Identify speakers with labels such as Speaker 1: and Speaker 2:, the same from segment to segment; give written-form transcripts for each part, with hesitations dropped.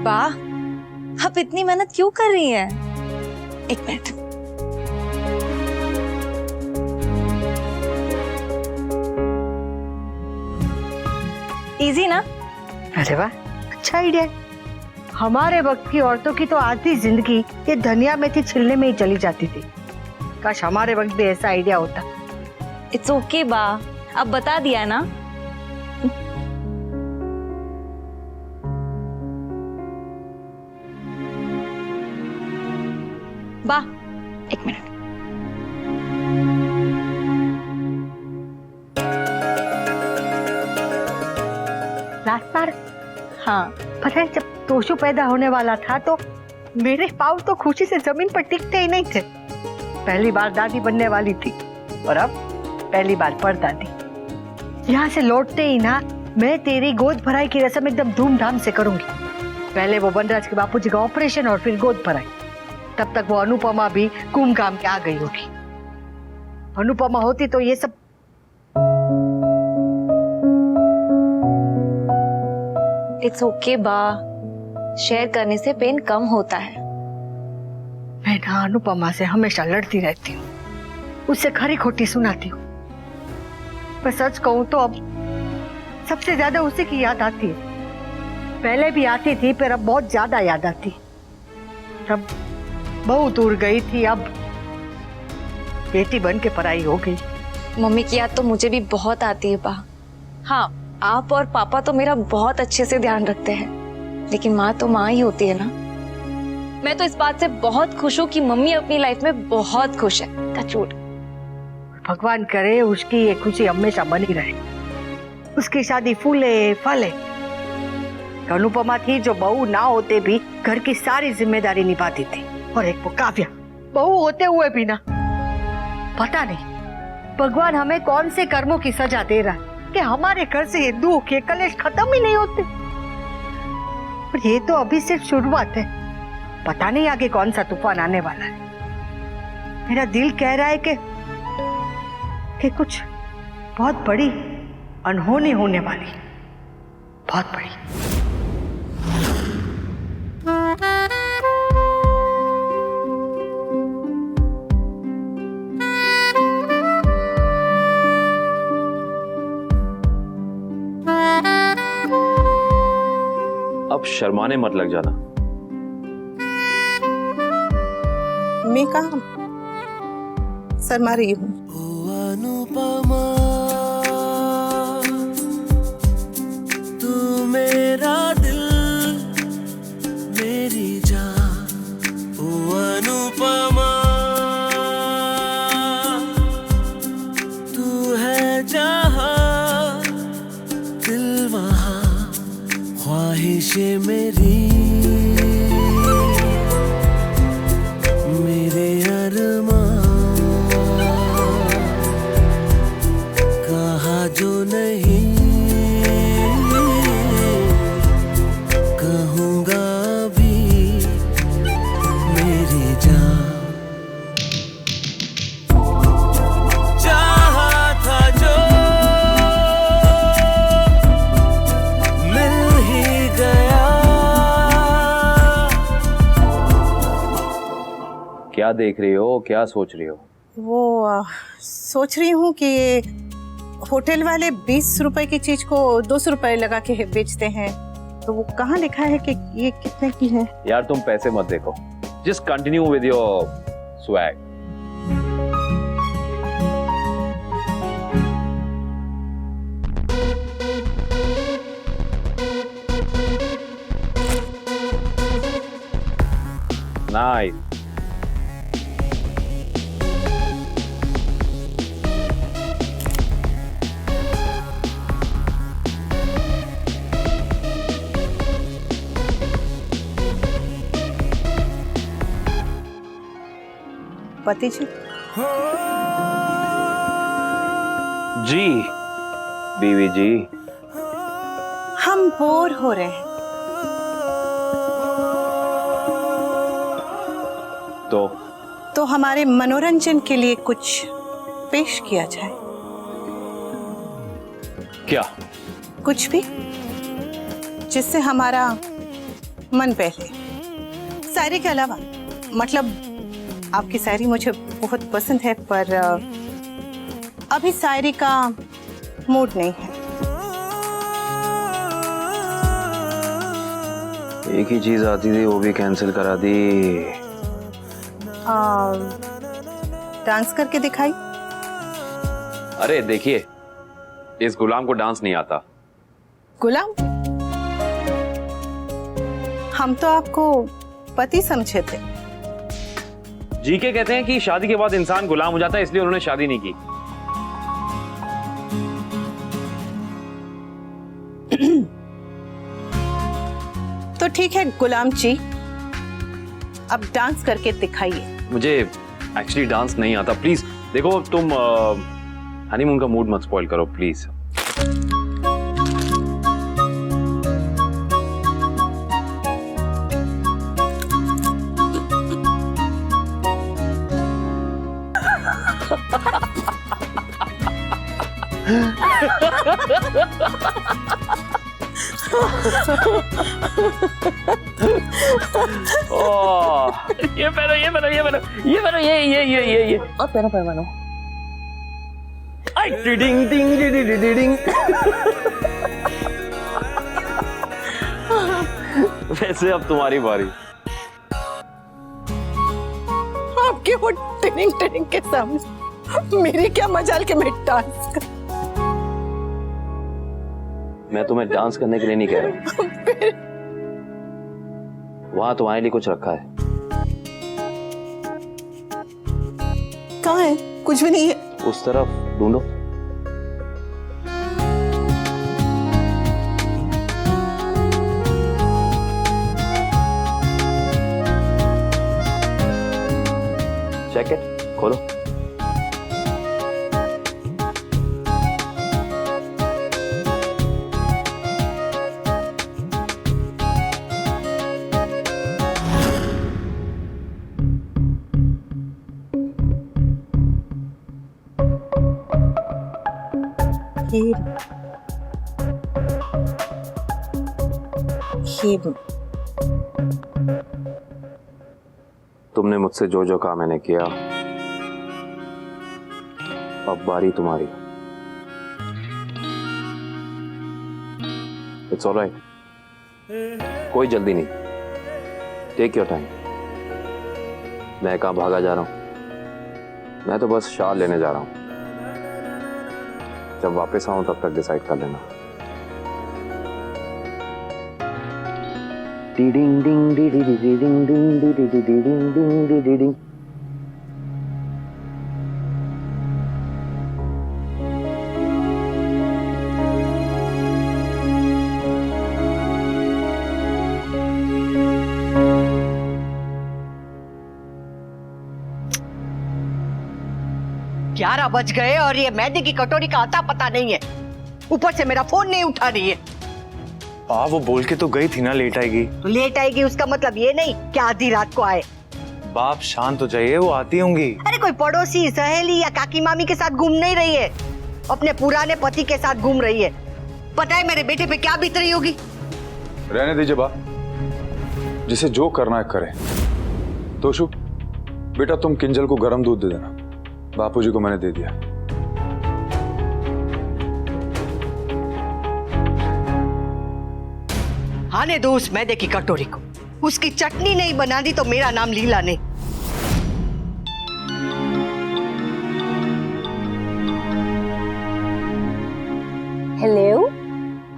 Speaker 1: वाह, आप इतनी मेहनत क्यों कर रही हैं? एक मिनट। इजी ना?
Speaker 2: अरे वाह, अच्छा आइडिया है। हमारे वक्त की औरतों की तो आधी जिंदगी ये धनिया मेथी छिलने में ही चली जाती थी। काश हमारे वक्त भी ऐसा आइडिया होता।
Speaker 1: इट्स ओके बा, अब बता दिया ना। बा, एक मिनट।
Speaker 2: लास्ट बार
Speaker 1: हाँ,
Speaker 2: पता है जब तोशु पैदा होने वाला था तो मेरे पाँव तो खुशी से जमीन पर टिकते ही नहीं थे। पहली बार दादी बनने वाली थी और अब पहली बार परदादी। यहाँ से लौटते ही ना मैं तेरी गोद भराई की रस्म एकदम धूमधाम से करूंगी। पहले वो बनराज के बापूजी का ऑपरेशन और फिर गोद भराई। तब तक वो अनुपमा भी घूम घाम के आ गई होगी। अनुपमा होती तो ये सब
Speaker 1: इट्स ओके बा, शेयर करने से पेन कम होता है।
Speaker 2: मैं ना अनुपमा से हमेशा लड़ती रहती हूँ, उससे खरी खोटी सुनाती हूँ। पर सच कहूँ तो अब सबसे ज्यादा उसी की याद आती है। पहले भी आती थी पर अब बहुत ज्यादा याद आती। तब बहुत दूर गई थी, अब बेटी बन के पराई हो गई।
Speaker 1: मम्मी की याद तो मुझे भी बहुत आती है बा। हाँ, आप और पापा तो मेरा बहुत अच्छे से ध्यान रखते हैं, लेकिन माँ तो माँ ही होती है ना। मैं तो इस बात से बहुत खुश हूँ कि मम्मी अपनी लाइफ में बहुत खुश है। टचवुड।
Speaker 2: भगवान करे उसकी ये खुशी हमेशा बनी रहे, उसकी शादी फूले फले। अनुपमा थी जो बहू ना होते भी घर की सारी जिम्मेदारी निभाती थी, और एक वो काव्या, बहू होते हुए भी ना। पता नहीं भगवान हमें कौन से कर्मों की सजा दे रहा है कि हमारे घर से ये दुख, ये कलेश खत्म ही नहीं होते। पर ये तो अभी सिर्फ शुरुआत है, पता नहीं आगे कौन सा तूफान आने वाला है। मेरा दिल कह रहा है कि कुछ बहुत बड़ी अनहोनी होने वाली, बहुत बड़ी।
Speaker 3: अब शर्माने मत लग जाना।
Speaker 4: मैं कहाँ शर्मा रही हूँ?
Speaker 5: अनुपमा, तू मेरा दिल मेरी जान। ओ अनुपमा, तू है जहाँ दिल वहाँ ख्वाहिशें मेरी, मेरे अरमान कहा जो नहीं कहूँगा भी मेरी जान। चाहा था जो मिल ही गया।
Speaker 3: क्या देख रही हो, क्या सोच रही हो?
Speaker 4: वो सोच रही हूँ कि होटल वाले 20 रुपए की चीज को 200 रुपए लगा के बेचते हैं, तो वो कहाँ लिखा है कि ये कितने की है?
Speaker 3: यार तुम पैसे मत देखो, just continue with your swag. Nice.
Speaker 4: पति जी,
Speaker 3: जी बीवी जी,
Speaker 4: हम बोर हो रहे हैं, तो हमारे मनोरंजन के लिए कुछ पेश किया जाए।
Speaker 3: क्या?
Speaker 4: कुछ भी जिससे हमारा मन पहले, शायरी के अलावा। मतलब आपकी शायरी मुझे बहुत पसंद है, पर अभी शायरी का मूड नहीं है।
Speaker 3: एक ही चीज आती थी, वो भी कैंसिल करा दी।
Speaker 4: डांस करके दिखाई।
Speaker 3: अरे देखिए, इस गुलाम को डांस नहीं आता।
Speaker 4: गुलाम? हम तो आपको पति समझे थे।
Speaker 3: जीके कहते हैं कि शादी के बाद इंसान गुलाम हो जाता है, इसलिए उन्होंने शादी नहीं की।
Speaker 4: तो ठीक है गुलाम जी, अब डांस करके दिखाइए।
Speaker 3: मुझे एक्चुअली डांस नहीं आता। प्लीज देखो, तुम हनीमून का मूड मत स्पॉइल करो प्लीज। ये पहनो, ये पहनो, ये पहनो, ये पहनो, ये और पहनो, पहनो। आई डिडिंग डिंग डिडिंग डिडिंग। वैसे अब तुम्हारी बारी।
Speaker 4: आपके वो टिनिंग टिनिंग के सामने मेरी क्या मजाल के मैं डांस कर।
Speaker 3: मैं तुम्हें डांस करने के लिए नहीं कह रहा। वहां तुम्हारे लिए कुछ रखा है।
Speaker 4: कहाँ है? कुछ भी नहीं है।
Speaker 3: उस तरफ ढूंढो। जैकेट खोलो। तुमने मुझसे जो जो कहा मैंने किया, अब बारी तुम्हारी। इट्स ऑलराइट, कोई जल्दी नहीं। Take your time. मैं कहाँ भागा जा रहा हूं? मैं तो बस शाल लेने जा रहा हूं। जब वापस आऊं तब तक डिसाइड कर लेना। डिडिंग डिंग डिडिंग डिडिंग डिडिंग डिडिंग डिडिंग डिडिंग।
Speaker 2: ग्यारह बज गए और ये मैदे की कटोरी का आता पता नहीं है। ऊपर से मेरा फोन नहीं उठा रही है।
Speaker 6: वो बोल के तो गई थी ना लेट आएगी।
Speaker 2: तो लेट आएगी उसका मतलब ये नहीं कि आधी रात को आए।
Speaker 6: बाप शांत हो जाइए, वो आती होंगी।
Speaker 2: अरे कोई पड़ोसी, सहेली या काकी मामी के साथ घूम नहीं रही है, अपने पुराने पति के साथ घूम रही है। पता है मेरे बेटे पे क्या बीत रही होगी?
Speaker 7: रहने दीजिए बा, जिसे जो करना है करे। तोशु बेटा, तुम किंजल को गर्म दूध दे देना। बापूजी को मैंने दे दिया।
Speaker 2: आने दो उस मैदे की कटोरी को। उसकी चटनी नहीं बना दी तो मेरा नाम लीला नहीं।
Speaker 8: हेलो,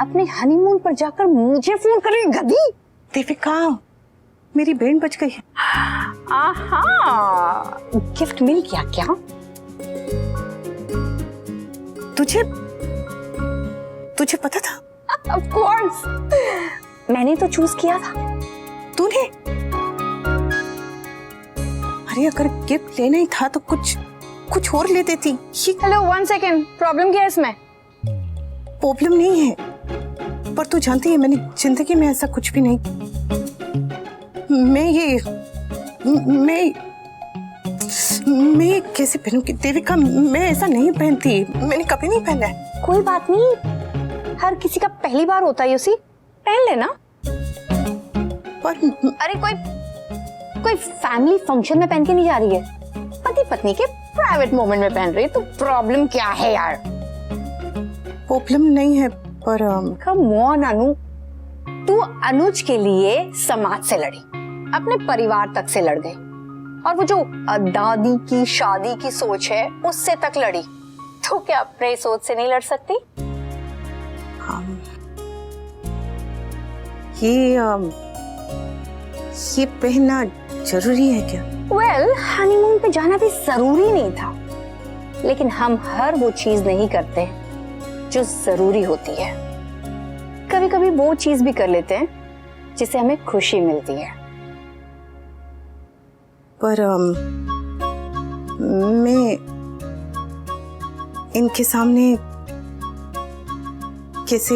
Speaker 8: अपने हनीमून पर जाकर मुझे फोन कर रही है गधी।
Speaker 4: देविका, मेरी बैंड बज गई है।
Speaker 8: आहा, गिफ्ट मिल गया क्या?
Speaker 4: तुझे तुझे पता था?
Speaker 8: ऑफ कोर्स, मैंने तो चूज किया था।
Speaker 4: तूने? अरे अगर गिफ्ट लेना ही था तो कुछ और ले देती।
Speaker 8: हेलो, 1 सेकेंड, प्रॉब्लम क्या है इसमें?
Speaker 4: प्रॉब्लम नहीं है, पर तू जानती है मैंने जिंदगी में ऐसा कुछ भी नहीं। मैं कैसे पहनूंगी देविका? मैं ऐसा नहीं पहनती, मैंने कभी नहीं पहना है।
Speaker 8: कोई बात नहीं, हर किसी का पहली बार होता है। उसी पहन लेना।
Speaker 4: पर
Speaker 8: अरे कोई फैमिली फंक्शन में पहन के नहीं जा रही है, पति पत्नी के प्राइवेट मोमेंट में पहन रही है, तो प्रॉब्लम क्या है यार?
Speaker 4: प्रॉब्लम नहीं है, पर
Speaker 8: कम ऑन अनु, तू अनुज के लिए समाज से लड़ी, अपने परिवार तक से लड़ गई, और वो जो दादी की शादी की सोच है उससे तक लड़ी, तो क्या अपने सोच से नहीं लड़ सकती?
Speaker 4: ये पहनना जरूरी है क्या?
Speaker 8: वेल, हनीमून पे जाना भी जरूरी नहीं था, लेकिन हम हर वो चीज नहीं करते जो जरूरी होती है। कभी कभी वो चीज भी कर लेते हैं जिससे हमें खुशी मिलती है।
Speaker 4: पर मैं इनके सामने कैसे?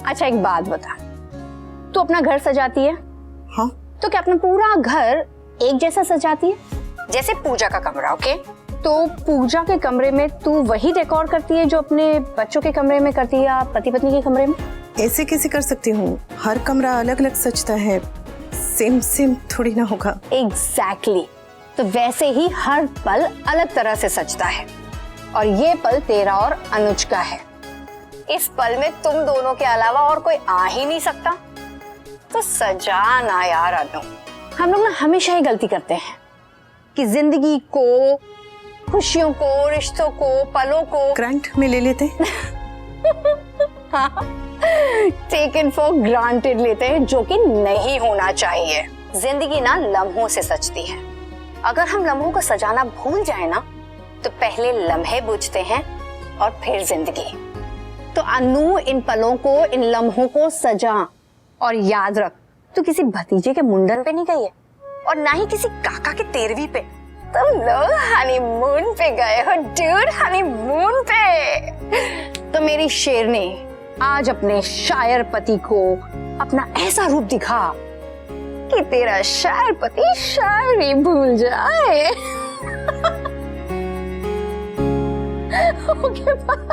Speaker 8: अच्छा एक बात बता, तू अपना घर सजाती है?
Speaker 4: हाँ।
Speaker 8: तो क्या अपना पूरा घर एक जैसा सजाती है? जैसे पूजा का कमरा, ओके? तो पूजा के कमरे में तू वही डेकोर करती है जो अपने बच्चों के कमरे में करती है या पति पत्नी के कमरे में?
Speaker 4: ऐसे कैसे कर सकती हूँ? हर कमरा अलग अलग सजता है, सेम थोड़ी ना होगा।
Speaker 8: एग्जैक्टली। तो वैसे ही हर पल अलग तरह से सजता है, और ये पल तेरा और अनुज का है। इस पल में तुम दोनों के अलावा और कोई आ ही नहीं सकता, तो सजा ना यार अनु। हम लोग ना हमेशा ही गलती करते हैं कि जिंदगी को, खुशियों को, रिश्तों को, पलों को
Speaker 4: ग्रांट में ले लेते हैं।
Speaker 8: टेकन फॉर ग्रांटेड लेते हैं, जो कि नहीं होना चाहिए। जिंदगी ना लम्हों से सजती है। अगर हम लम्हों को सजाना भूल जाए ना, तो पहले लम्हे बुझते हैं और फिर जिंदगी। तो अनु, इन पलों को, इन लम्हों को सजा, और याद रख, तू किसी भतीजे के मुंडन पे नहीं गई है, और ना ही किसी काका के 13वीं पे। तुम लोग हनीमून पे गए हो डूड, हनीमून पे। तो मेरी शेरनी, आज अपने शायर पति को अपना ऐसा रूप दिखा कि तेरा शायर पति शायरी भूल जाए। Okay bye.